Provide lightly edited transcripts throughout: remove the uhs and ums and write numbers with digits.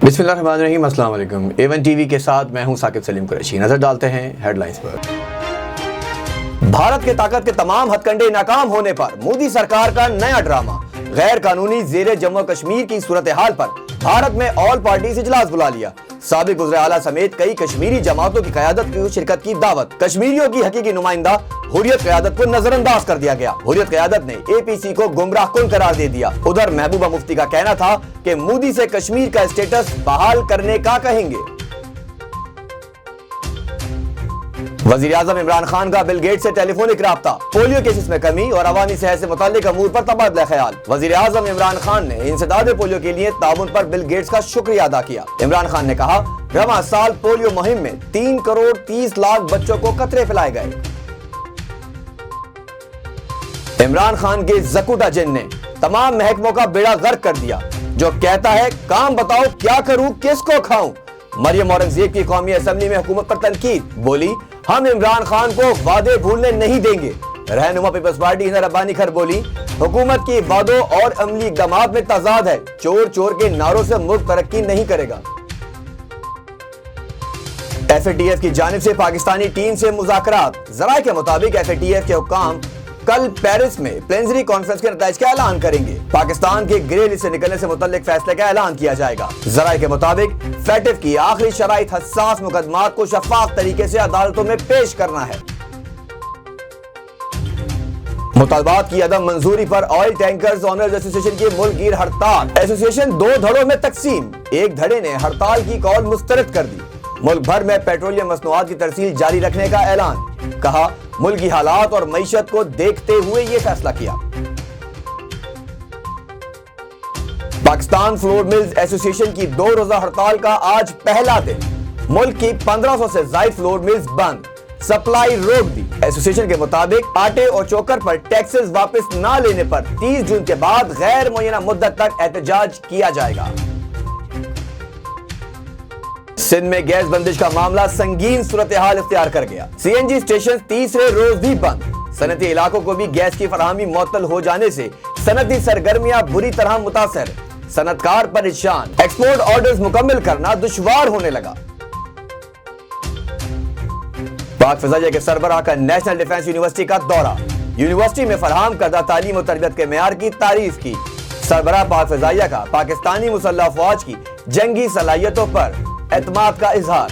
बिस्मिल्लाहिर्रहमानिर्रहीम, अस्सलाम वालेकुम। A1 टीवी के साथ मैं हूं साकिब सलीम कुरैशी। नजर डालते हैं हेडलाइंस पर। भारत के ताकत के तमाम हथकंडे नाकाम होने पर मोदी सरकार का नया ड्रामा। गैर कानूनी जेरे जम्मू कश्मीर की सूरत हाल पर भारत में ऑल पार्टीज इजलास बुला लिया। साबिक वज़ीर आला समेत कई कश्मीरी जमातों की क़यादत की शिरकत की दावत। कश्मीरियों की हकीकी नुमाइंदा हुर्रियत क़यादत को नजरअंदाज कर दिया गया। हुर्रियत क़यादत ने APC को गुमराह कुन करार दे दिया। उधर महबूबा मुफ्ती का कहना था कि मोदी से कश्मीर का स्टेटस बहाल करने का कहेंगे। वजीर आजम इमरान खान का बिल गेट्स से टेलीफोनिक राब्ता। पोलियो केसेस में कमी और अवामी सेहत से मुताल्लिक अमूर पर तबादला ख्याल। वजीर आजम इमरान खान ने इंसदाद पोलियो के लिए ताउन पर बिल गेट्स का शुक्रिया अदा किया। इमरान खान ने कहा, रवां साल पोलियो मुहिम में 3 करोड़ 30 लाख बच्चों को कतरे पिलाए गए। इमरान खान के जकूटा जिन ने तमाम महकमों का बेड़ा गर्क कर दिया। जो कहता है काम बताओ क्या करूं किसको खाऊं। मरियम औरंगजेब की कौमी असेंबली में हुकूमत पर तनकीद। बोली, हम इमरान खान को वादे भूलने नहीं देंगे। रहनुमा पीपल्स पार्टी हिना रब्बानी खर बोली, हुकूमत की वादों और अमली इक़दामात में तजाद है। चोर चोर के नारों से मुल्क तरक्की नहीं करेगा। FATF की जानिब से पाकिस्तानी टीम से मुज़ाकरात। ज़राए के मुताबिक FATF के हुक्काम कल पेरिस में प्लेनरी कॉन्फ्रेंस के नतीजे का ऐलान करेंगे। पाकिस्तान के ग्रे लिस्ट से निकलने से मुतल्लिक फैसले का ऐलान किया जाएगा। ज़राए के मुताबिक FATF की आखिरी शराइत हसास मुकदमात को शफाफ तरीके से अदालतों में पेश करना है। मुतालबात की अदम मंजूरी पर ऑयल टैंकर्स ऑनर्स एसोसिएशन की मुल्कगीर हड़ताल। एसोसिएशन 2 धड़ों में तकसीम। एक धड़े ने हड़ताल की कॉल मुस्तरद कर दी। मुल्क भर में पेट्रोलियम मसनूआत की तरसील जारी रखने का ऐलान। कहा, मुल्क की हालात और मईशत को देखते हुए ये फैसला किया। पाकिस्तान फ्लोर मिल्स एसोसिएशन की 2 रोजा हड़ताल का आज पहला दिन। मुल्क की 1500 से ज्यादा फ्लोर मिल्स बंद, सप्लाई रोक दी। एसोसिएशन के मुताबिक आटे और चोकर पर टैक्सेस वापस न लेने पर 30 जून के बाद गैर मुय्यना मुद्दत तक एहतजाज किया जाएगा। सिंध में गैस बंदिश का मामला संगीन सूरत हाल इख्तियार कर गया। CNG स्टेशन तीसरे रोज भी बंद। सनती इलाकों को भी गैस की फराहमी मुअत्तल हो जाने से सनती सरगर्मियां बुरी तरह मुतासर। सनतकार परेशान। एक्सपोर्ट ऑर्डर्स मुकम्मल करना दुश्वार होने लगा। पाक फिजाइया के सरबराह का नेशनल डिफेंस यूनिवर्सिटी का दौरा। यूनिवर्सिटी में फराहम करदा तालीम और तरबियत के मेयार की तारीफ की। सरबराह पाक फिजाइया का पाकिस्तानी मुसल्लह अफवाज की जंगी सलाहियतों पर एतमाद का इजहार।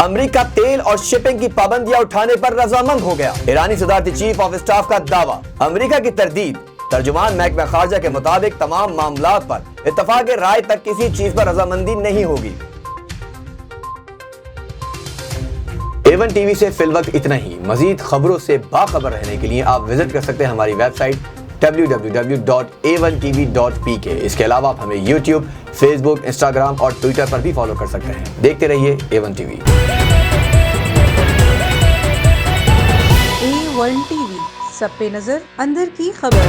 अमेरिका तेल और शिपिंग की पाबंदियां उठाने पर रजामंद हो गया। ईरानी सदारती चीफ ऑफ स्टाफ का दावा। अमेरिका की तरदीद। तर्जुमान महकमा खारजा के मुताबिक तमाम मामलात पर इत्तफाक राय तक किसी चीज पर रजामंदी नहीं होगी। A1 टीवी से फिलवक्त इतना ही। मजीद खबरों से बाखबर रहने के लिए आप विजिट कर सकते हैं हमारी वेबसाइट www.a1tv.pk। इसके अलावा आप हमें YouTube, Facebook, Instagram और Twitter पर भी फॉलो कर सकते हैं। देखते रहिए A1 टीवी। A1 टीवी, सब पे नजर, अंदर की खबर।